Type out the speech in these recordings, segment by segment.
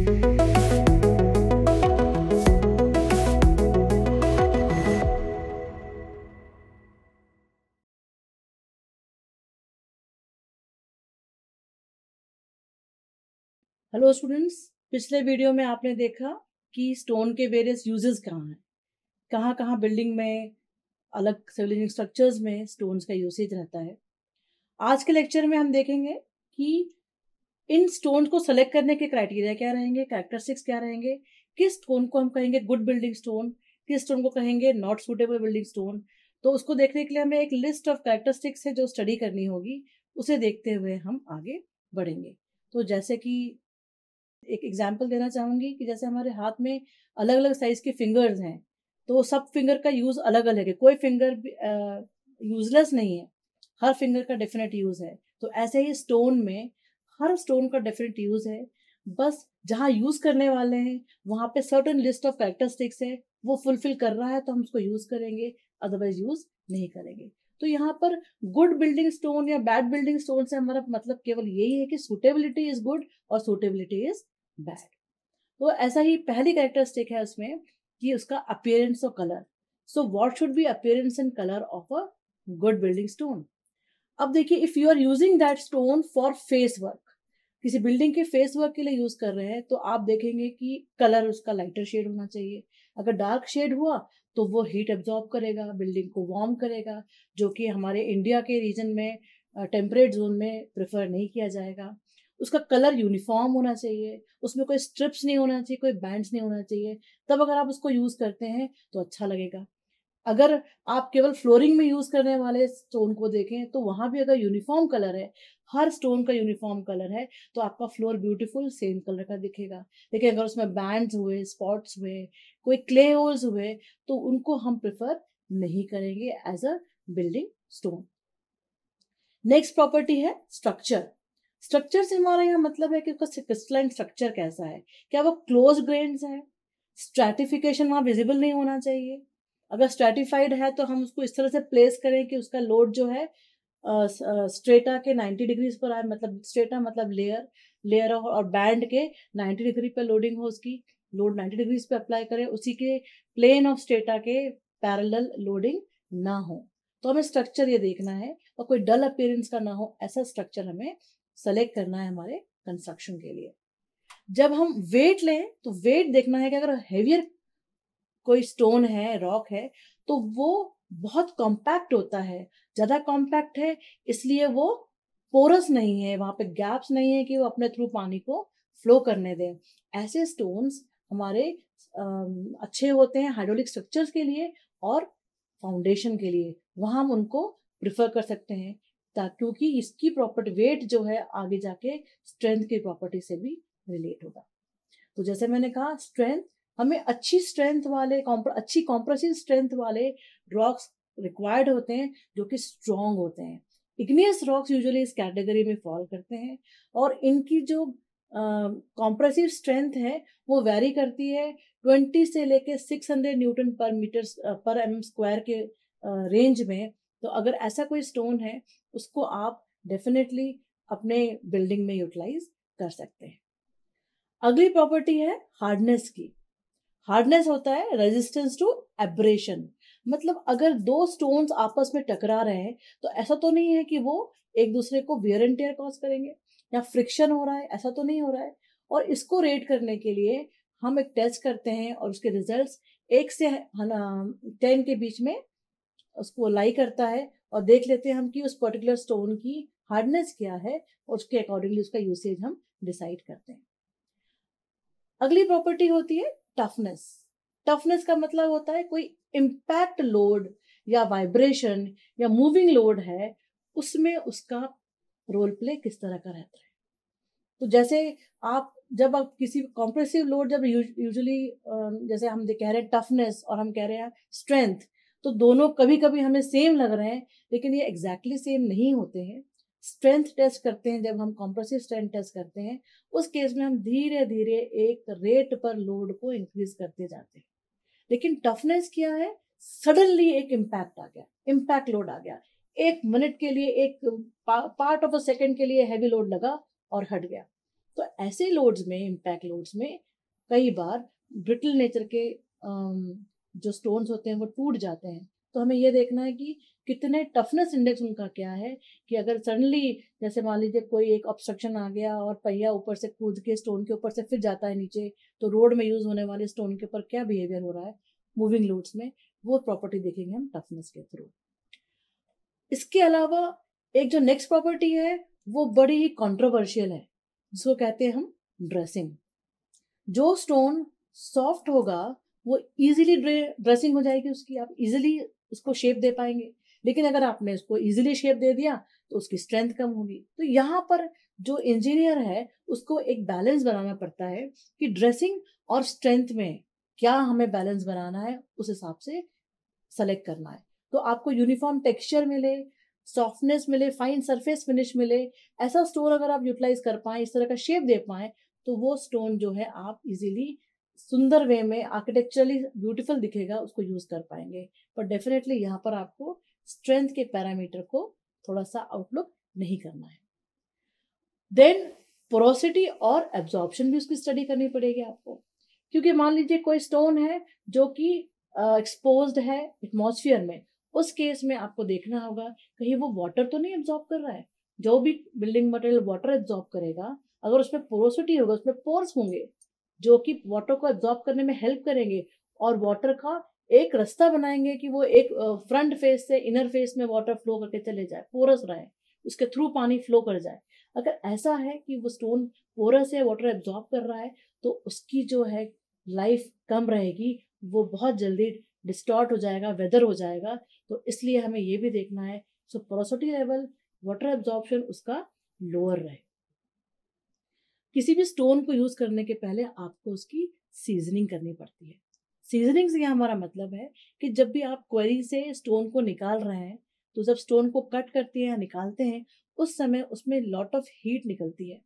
Hello students, पिछले video में आपने देखा कि स्टोन के वेरियस यूजेस कहाँ हैं, कहाँ कहाँ बिल्डिंग में, अलग सिविल स्ट्रक्चर्स में स्टोन्स का यूसेज रहता है। आज के लेक्चर में हम देखेंगे कि इन स्टोन को सेलेक्ट करने के क्राइटेरिया क्या रहेंगे, कैरेक्टरिस्टिक्स क्या रहेंगे, किस स्टोन को हम कहेंगे गुड बिल्डिंग स्टोन, किस स्टोन को कहेंगे नॉट सुटेबल बिल्डिंग स्टोन। तो उसको देखने के लिए हमें एक लिस्ट ऑफ कैरेक्टरिस्टिक्स है जो स्टडी करनी होगी, उसे देखते हुए हम आगे बढ़ेंगे। तो जैसे कि एक एग्जाम्पल देना चाहूंगी कि जैसे हमारे हाथ में अलग अलग साइज के फिंगर्स हैं, तो सब फिंगर का यूज अलग अलग है, कोई फिंगर यूजलेस नहीं है, हर फिंगर का डेफिनेट यूज है। तो ऐसे ही स्टोन में हर स्टोन का डेफिनेट यूज है, बस जहाँ यूज करने वाले हैं वहां पे सर्टेन लिस्ट ऑफ कैरेक्टरिस्टिक्स है, वो फुलफिल कर रहा है तो हम उसको यूज करेंगे, अदरवाइज यूज नहीं करेंगे। तो यहाँ पर गुड बिल्डिंग स्टोन या बैड बिल्डिंग स्टोन से हमारा मतलब केवल यही है कि सुटेबिलिटी इज गुड और सुटेबिलिटी इज बैड। तो ऐसा ही पहली कैरेक्टरिस्टिक है उसमें कि उसका अपीयरेंस और colour. So what should be appearance and colour of a good building stone. अब देखिए, if you are using that stone for face work, किसी बिल्डिंग के फेस वर्क के लिए यूज कर रहे हैं, तो आप देखेंगे कि कलर उसका लाइटर शेड होना चाहिए। अगर डार्क शेड हुआ तो वो हीट एब्जॉर्ब करेगा, बिल्डिंग को वार्म करेगा, जो कि हमारे इंडिया के रीजन में टेम्परेट जोन में प्रेफर नहीं किया जाएगा। उसका कलर यूनिफॉर्म होना चाहिए, उसमें कोई स्ट्रिप्स नहीं होना चाहिए, कोई बैंड्स नहीं होना चाहिए, तब अगर आप उसको यूज करते हैं तो अच्छा लगेगा। अगर आप केवल फ्लोरिंग में यूज करने वाले स्टोन को देखें तो वहां भी अगर यूनिफॉर्म कलर है, हर स्टोन का यूनिफॉर्म कलर है, तो आपका फ्लोर ब्यूटीफुल सेम कलर का दिखेगा। लेकिन अगर उसमें बैंड्स हुए, स्पॉट्स हुए, कोई क्ले होल्स हुए, तो उनको हम प्रेफर नहीं करेंगे as a building stone. Next property है स्ट्रक्चर। स्ट्रक्चर से हमारा यहाँ मतलब है कि उसका क्रिस्टलाइन स्ट्रक्चर कैसा है, क्या वो क्लोज ग्रेन्स है, स्ट्रैटिफिकेशन वहां विजिबल नहीं होना चाहिए। अगर स्ट्रैटिफाइड है तो हम उसको इस तरह से प्लेस करें कि उसका लोड जो है स्ट्रेटा के 90 डिग्रीज पर आए, मतलब स्ट्रेटा मतलब लेयर, लेयर और बैंड के 90 डिग्री पे लोडिंग हो, उसकी लोड 90 डिग्रीज पे अप्लाई करें, उसी के प्लेन ऑफ स्ट्रेटा के पैरेलल लोडिंग ना हो। तो हमें स्ट्रक्चर ये देखना है और कोई डल अपीयरेंस का ना हो, ऐसा स्ट्रक्चर हमें सेलेक्ट करना है हमारे कंस्ट्रक्शन के लिए। जब हम वेट लें तो वेट देखना है कि अगर हेवियर कोई स्टोन है, रॉक है, तो वो बहुत कॉम्पैक्ट होता है, ज्यादा कॉम्पैक्ट है, इसलिए वो पोरस नहीं है, वहां पे गैप्स नहीं है कि वो अपने थ्रू पानी को फ्लो करने दें। ऐसे स्टोन्स हमारे अच्छे होते हैं हाइड्रोलिक स्ट्रक्चर्स के लिए और फाउंडेशन के लिए, वहां हम उनको प्रिफर कर सकते हैं, क्योंकि इसकी प्रॉपर्टी वेट जो है आगे जाके स्ट्रेंथ की प्रॉपर्टी से भी रिलेट होगा। तो जैसे मैंने कहा, स्ट्रेंथ, हमें अच्छी स्ट्रेंथ वाले अच्छी कॉम्प्रेसिव स्ट्रेंथ वाले रॉक्स रिक्वायर्ड होते हैं जो कि स्ट्रॉन्ग होते हैं। इग्नियस रॉक्स यूजुअली इस कैटेगरी में फॉल करते हैं और इनकी जो कॉम्प्रेसिव स्ट्रेंथ है वो वेरी करती है 20 से लेके 600 न्यूटन पर मीटर पर एम स्क्वायर के रेंज में। तो अगर ऐसा कोई स्टोन है उसको आप डेफिनेटली अपने बिल्डिंग में यूटिलाइज कर सकते हैं। अगली प्रॉपर्टी है हार्डनेस की। हार्डनेस होता है रेजिस्टेंस टू एब्रेशन, मतलब अगर दो स्टोन्स आपस में टकरा रहे हैं तो ऐसा तो नहीं है कि वो एक दूसरे को वियर एंड टेयर कॉज करेंगे या फ्रिक्शन हो रहा है, ऐसा तो नहीं हो रहा है। और इसको रेट करने के लिए हम एक टेस्ट करते हैं और उसके रिजल्ट्स 1 से 10 के बीच में उसको लाई करता है, और देख लेते हैं हम कि उस पर्टिकुलर स्टोन की हार्डनेस क्या है, और उसके अकॉर्डिंगली उसका यूसेज हम डिसाइड करते हैं। अगली प्रॉपर्टी होती है टफनेस। टफनेस का मतलब होता है कोई इम्पैक्ट लोड या वाइब्रेशन या मूविंग लोड है, उसमें उसका रोल प्ले किस तरह का रहता है। तो जैसे जब आप किसी कॉम्प्रेसिव लोड, जब यूजुअली जैसे हम कह रहे हैं टफनेस और हम कह रहे हैं स्ट्रेंथ, तो दोनों कभी कभी हमें सेम लग रहे हैं लेकिन ये एग्जैक्टली सेम नहीं होते हैं। स्ट्रेंथ टेस्ट करते हैं, जब हम कॉम्प्रेसिव स्ट्रेंथ टेस्ट करते हैं, उस केस में हम धीरे धीरे एक रेट पर लोड को इंक्रीज करते जाते हैं। लेकिन टफनेस क्या है, सडनली एक इम्पैक्ट आ गया, इम्पैक्ट लोड आ गया, 1 मिनट के लिए, एक पार्ट ऑफ अ सेकेंड के लिए हैवी लोड लगा और हट गया, तो ऐसे लोड्स में, इम्पैक्ट लोड्स में कई बार ब्रिटल नेचर के जो स्टोन्स होते हैं वो टूट जाते हैं। तो हमें ये देखना है कि कितने टफनेस इंडेक्स उनका क्या है, कि अगर सडनली जैसे मान लीजिए कोई एक ऑब्स्ट्रक्शन आ गया और पहिया ऊपर से कूद के स्टोन के ऊपर से फिर जाता है नीचे, तो रोड में यूज होने वाले स्टोन के ऊपर क्या बिहेवियर हो रहा है मूविंग लोड्स में, वो प्रॉपर्टी देखेंगे हम टफनेस के थ्रू। इसके अलावा एक जो नेक्स्ट प्रॉपर्टी है वो बड़ी ही कॉन्ट्रोवर्शियल है, जिसको कहते हैं हम ड्रेसिंग। जो स्टोन सॉफ्ट होगा वो इजीली ड्रेसिंग हो जाएगी उसकी, आप इजीली उसको शेप दे पाएंगे। लेकिन अगर आपने उसको इजीली शेप दे दिया तो उसकी स्ट्रेंथ कम होगी। तो यहाँ पर जो इंजीनियर है उसको एक बैलेंस बनाना पड़ता है कि ड्रेसिंग और स्ट्रेंथ में क्या हमें बैलेंस बनाना है, उस हिसाब से सेलेक्ट करना है। तो आपको यूनिफॉर्म टेक्सचर मिले, सॉफ्टनेस मिले, फाइन सरफेस फिनिश मिले, ऐसा स्टोन अगर आप यूटिलाइज कर पाए, इस तरह का शेप दे पाए, तो वो स्टोन जो है आप इजीली सुंदर वे में आर्किटेक्चरली ब्यूटीफुल दिखेगा, उसको यूज कर पाएंगे। पर डेफिनेटली यहाँ पर आपको स्ट्रेंथ के पैरामीटर को थोड़ा सा आउटलुक नहीं करना है। देन पोरोसिटी और एब्जॉर्प्शन भी उसकी स्टडी करनी पड़ेगी आपको, क्योंकि मान लीजिए कोई स्टोन है जो कि एक्सपोज्ड है एटमॉस्फेयर में, उस केस में आपको देखना होगा कहीं वो वाटर तो नहीं एब्जॉर्ब कर रहा है। जो भी बिल्डिंग मटेरियल वाटर एब्जॉर्ब करेगा, अगर उसमें पोरोसिटी होगा, उसमें पोर्स होंगे जो कि वाटर को एब्जॉर्ब करने में हेल्प करेंगे और वाटर का एक रास्ता बनाएंगे कि वो एक फ्रंट फेस से इनर फेस में वाटर फ्लो करके चले जाए, पोरस रहे, उसके थ्रू पानी फ्लो कर जाए। अगर ऐसा है कि वो स्टोन पोरस है, वाटर एब्जॉर्ब कर रहा है, तो उसकी जो है लाइफ कम रहेगी, वो बहुत जल्दी डिस्टॉर्ट हो जाएगा, वेदर हो जाएगा। तो इसलिए हमें ये भी देखना है सो पोरोसिटी लेवल, वाटर एब्जॉर्प्शन उसका लोअर रहे। किसी भी स्टोन को यूज करने के पहले आपको उसकी सीजनिंग करनी पड़ती है। सीजनिंग से हमारा मतलब है कि जब भी आप क्वेरी से स्टोन को निकाल रहे हैं, तो जब स्टोन को कट करते हैं या निकालते हैं, उस समय उसमें लॉट ऑफ हीट निकलती है।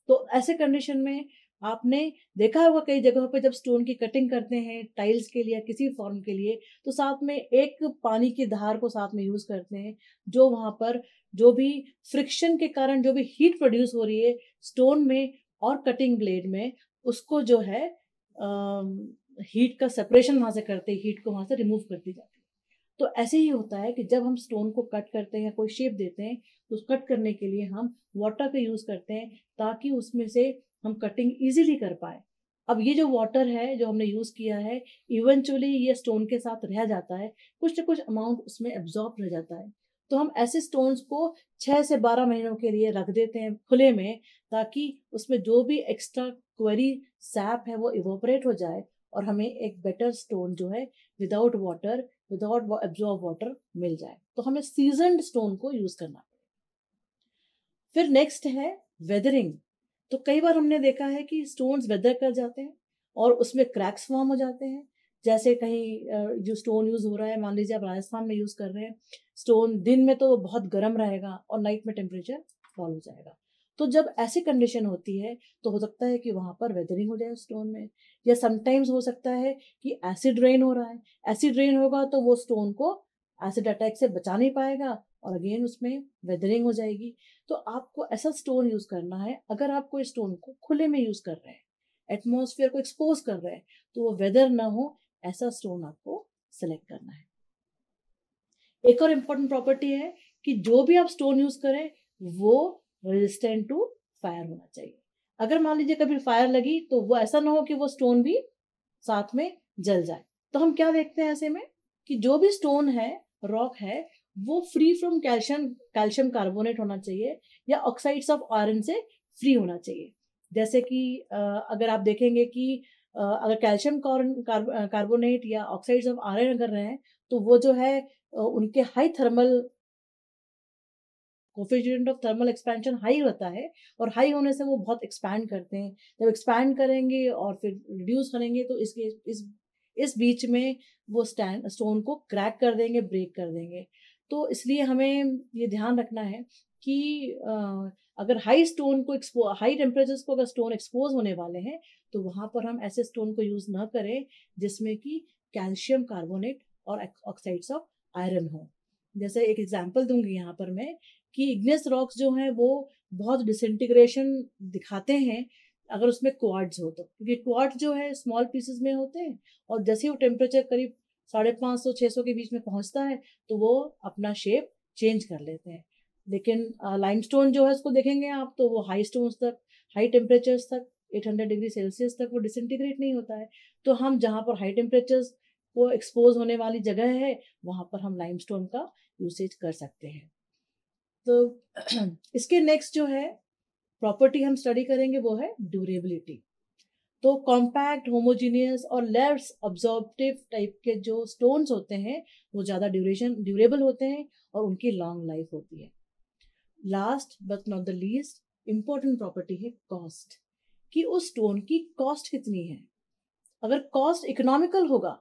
तो ऐसे कंडीशन में आपने देखा होगा कई जगहों पे जब स्टोन की कटिंग करते हैं टाइल्स के लिए या किसी फॉर्म के लिए, तो साथ में एक पानी की धार को साथ में यूज करते हैं, जो वहां पर जो भी फ्रिक्शन के कारण जो भी हीट प्रोड्यूस हो रही है स्टोन में और कटिंग ब्लेड में, उसको जो है हीट का सेपरेशन वहां से करते, हीट को वहां से रिमूव करती जाती है। तो ऐसे ही होता है कि जब हम स्टोन को कट करते हैं या कोई शेप देते हैं, तो उस कट करने के लिए हम वाटर का यूज करते हैं, ताकि उसमें से हम कटिंग इजीली कर पाए। अब ये जो वाटर है जो हमने यूज किया है, इवेंचुअली ये स्टोन के साथ रह जाता है, कुछ ना कुछ अमाउंट उसमें एब्जॉर्ब रह जाता है। तो हम ऐसे स्टोन्स को 6 से 12 महीनों के लिए रख देते हैं खुले में, ताकि उसमें जो भी एक्स्ट्रा क्वेरी सैप है वो इवोपरेट हो जाए और हमें एक बेटर स्टोन जो है without water, without absorb water मिल जाए। तो हमें सीजनड स्टोन को यूज करना पड़ेगा। फिर नेक्स्ट है वेदरिंग। तो कई बार हमने देखा है कि स्टोन्स वेदर कर जाते हैं और उसमें क्रैक्स फॉर्म हो जाते हैं। जैसे कहीं जो स्टोन यूज हो रहा है, मान लीजिए आप राजस्थान में यूज कर रहे हैं स्टोन, दिन में तो बहुत गर्म रहेगा और नाइट में टेम्परेचर फॉल हो जाएगा। तो जब ऐसी कंडीशन होती है तो हो सकता है कि वहां पर वेदरिंग हो जाए स्टोन में, या समटाइम्स हो सकता है कि एसिड रेन हो रहा है। एसिड रेन होगा तो वो स्टोन को एसिड अटैक से बचा नहीं पाएगा और अगेन उसमें वेदरिंग हो जाएगी। तो आपको ऐसा स्टोन यूज करना है, अगर आप कोई स्टोन को खुले में यूज कर रहे हैं, एटमॉस्फेयर को एक्सपोज कर रहे हैं, तो वो वेदर ना हो, ऐसा स्टोन आपको सेलेक्ट करना है। एक और इम्पोर्टेंट प्रॉपर्टी है कि जो भी आप स्टोन यूज करें वो रेजिस्टेंट टू फायर होना चाहिए। अगर मान लीजिए कभी फायर लगी तो वो ऐसा ना हो कि वो स्टोन भी साथ में जल जाए। तो हम क्या देखते हैं ऐसे में कि जो भी स्टोन है, रॉक है, वो free from calcium calcium carbonate होना चाहिए या ऑक्साइड्स ऑफ आयरन से फ्री होना चाहिए। जैसे कि अगर आप देखेंगे कि अगर कैल्शियम कार्बोनेट या ऑक्साइड्स ऑफ आयरन अगर रहे हैं, तो वो जो है उनके high thermal coefficient of thermal expansion high होता है, और हाई होने से वो बहुत एक्सपैंड करते हैं। जब एक्सपैंड करेंगे और फिर रिड्यूस करेंगे तो इस बीच में वो स्टोन को क्रैक कर देंगे, ब्रेक कर देंगे। तो इसलिए हमें ये ध्यान रखना है कि अगर हाई टेम्परेचर्स को अगर स्टोन एक्सपोज होने वाले हैं, तो वहां पर हम ऐसे स्टोन को यूज ना करें जिसमें कि कैल्शियम कार्बोनेट और ऑक्साइड्स ऑफ आयरन हो। जैसे एक एग्जांपल दूंगी यहाँ पर मैं कि इग्नियस रॉक्स जो हैं वो बहुत डिसइंटीग्रेशन दिखाते हैं अगर उसमें क्वार्ट्ज हो तो, क्योंकि क्वार्ट्ज जो है स्मॉल पीसेस में होते हैं और जैसे ही वो टेम्परेचर करीब 550-600 के बीच में पहुंचता है तो वो अपना शेप चेंज कर लेते हैं। लेकिन लाइमस्टोन जो है उसको देखेंगे आप तो वो हाई स्टोन्स तक, हाई टेम्परेचर्स तक 800 डिग्री सेल्सियस तक वो डिसइंटीग्रेट नहीं होता है। तो हम जहाँ पर हाई टेम्परेचर्स को एक्सपोज होने वाली जगह है वहाँ पर हम लाइमस्टोन का यूसेज कर सकते हैं। तो इसके नेक्स्ट जो है प्रॉपर्टी हम स्टडी करेंगे वो है ड्यूरेबिलिटी। तो कॉम्पैक्ट, होमोजीनियस और लेस ऑब्जॉर्प्टिव टाइप के जो स्टोन्स होते हैं वो ज़्यादा ड्यूरेबल होते हैं और उनकी लॉन्ग लाइफ होती है। Last but not the least important property है कॉस्ट, कि उस स्टोन की कॉस्ट कितनी है। अगर कॉस्ट इकोनॉमिकल होगा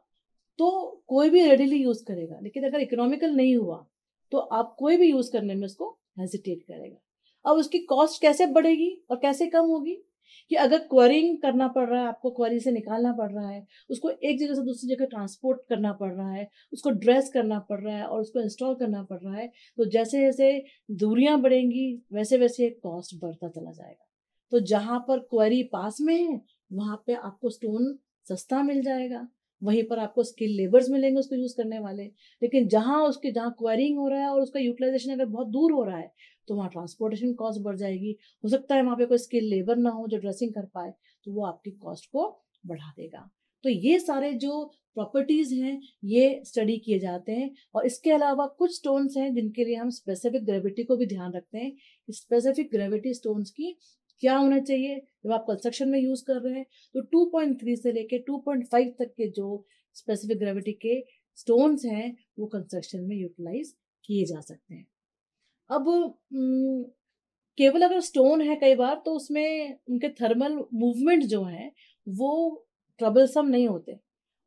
तो कोई भी रेडिली यूज करेगा, लेकिन अगर इकोनॉमिकल नहीं हुआ तो आप कोई भी यूज करने में उसको हेजिटेट करेगा। अब उसकी कॉस्ट कैसे बढ़ेगी और कैसे कम होगी, कि अगर क्वेरिंग करना पड़ रहा है, आपको क्वेरी से निकालना पड़ रहा है, उसको एक जगह से दूसरी जगह ट्रांसपोर्ट करना पड़ रहा है, उसको ड्रेस करना पड़ रहा है और उसको इंस्टॉल करना पड़ रहा है, तो जैसे जैसे दूरियां बढ़ेंगी वैसे वैसे कॉस्ट बढ़ता चला जाएगा। तो जहां पर क्वेरी पास में है वहां पे आपको स्टोन सस्ता मिल जाएगा, वहीं पर आपको स्किल लेबर्स मिलेंगे उसको यूज करने वाले। लेकिन जहाँ क्वेरिंग हो रहा है और उसका यूटिलाइजेशन अगर बहुत दूर हो रहा है तो वहाँ ट्रांसपोर्टेशन कॉस्ट बढ़ जाएगी। हो सकता है वहाँ पे कोई स्किल लेबर ना हो जो ड्रेसिंग कर पाए, तो वो आपकी कॉस्ट को बढ़ा देगा। तो ये सारे जो प्रॉपर्टीज हैं ये स्टडी किए जाते हैं। और इसके अलावा कुछ स्टोन्स हैं जिनके लिए हम स्पेसिफिक ग्रेविटी को भी ध्यान रखते हैं। स्पेसिफिक ग्रेविटी स्टोन्स की क्या होना चाहिए जब आप कंस्ट्रक्शन में यूज कर रहे हैं, तो 2.3 से लेके 2.5 तक के जो स्पेसिफिक ग्रेविटी के स्टोन्स हैं वो कंस्ट्रक्शन में यूटिलाइज किए जा सकते हैं। अब केवल अगर स्टोन है कई बार तो उसमें उनके थर्मल मूवमेंट जो है वो ट्रबलसम नहीं होते,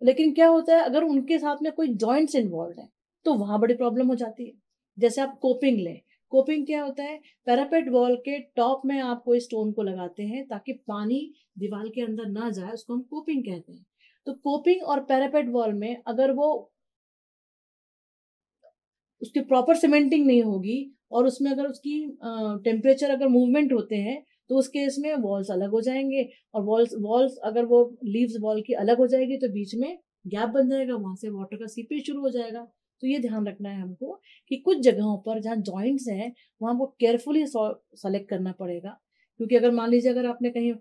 लेकिन क्या होता है अगर उनके साथ में कोई जॉइंट्स इन्वॉल्व है तो वहां बड़ी प्रॉब्लम हो जाती है। जैसे आप कोपिंग लें, कोपिंग क्या होता है, पैरापेट वॉल के टॉप में आप कोई स्टोन को लगाते हैं ताकि पानी दीवार के अंदर ना जाए, उसको हम कोपिंग कहते हैं। तो कोपिंग और पैरापेट वॉल में अगर वो उसकी प्रॉपर सीमेंटिंग नहीं होगी और उसमें अगर उसकी टेम्परेचर अगर मूवमेंट होते हैं तो उस केस में वॉल्स अलग हो जाएंगे। और वॉल्स वॉल्स अगर वो लीव्स वॉल की अलग हो जाएगी तो बीच में गैप बन जाएगा, वहां से वाटर का सीपेज शुरू हो जाएगा। तो ये ध्यान रखना है हमको कि कुछ जगहों पर जहाँ जॉइंट्स हैं वहां वो केयरफुली सेलेक्ट करना पड़ेगा। क्योंकि अगर मान लीजिए अगर आपने कहीं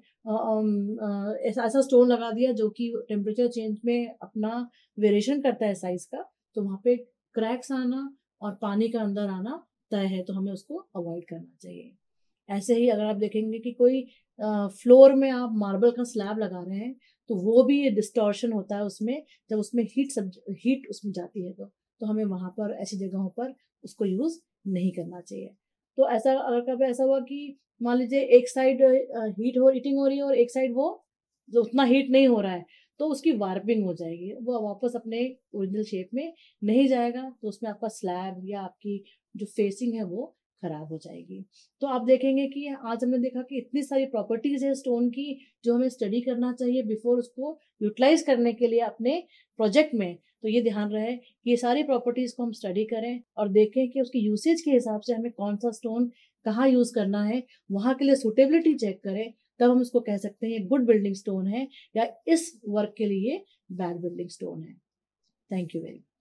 ऐसा ऐसा स्टोन लगा दिया जो कि टेम्परेचर चेंज में अपना वेरिएशन करता है साइज का, तो वहां पे क्रैक्स आना और पानी का अंदर आना तय है, तो हमें उसको अवॉइड करना चाहिए। ऐसे ही अगर आप देखेंगे कि कोई फ्लोर में आप मार्बल का स्लैब लगा रहे हैं तो वो भी डिस्टॉर्शन होता है उसमें, जब उसमें हीट उसमें जाती है तो हमें वहां पर ऐसी जगहों पर उसको यूज नहीं करना चाहिए। तो ऐसा अगर कभी ऐसा हुआ कि मान लीजिए एक साइड हीटिंग हो रही है और एक साइड वो जो उतना हीट नहीं हो रहा है, तो उसकी वार्पिंग हो जाएगी, वो वापस अपने ओरिजिनल शेप में नहीं जाएगा, तो उसमें आपका स्लैब या आपकी जो फेसिंग है वो खराब हो जाएगी। तो आप देखेंगे कि आज हमने देखा कि इतनी सारी प्रॉपर्टीज है स्टोन की जो हमें स्टडी करना चाहिए बिफोर उसको यूटिलाइज करने के लिए अपने प्रोजेक्ट में। तो ये ध्यान रहे कि ये सारी प्रॉपर्टीज को हम स्टडी करें और देखें कि उसकी यूसेज के हिसाब से हमें कौन सा स्टोन कहाँ यूज करना है, वहां के लिए सुटेबिलिटी चेक करें, तब हम उसको कह सकते हैं ये गुड बिल्डिंग स्टोन है या इस वर्क के लिए बैड बिल्डिंग स्टोन है। Thank you very much.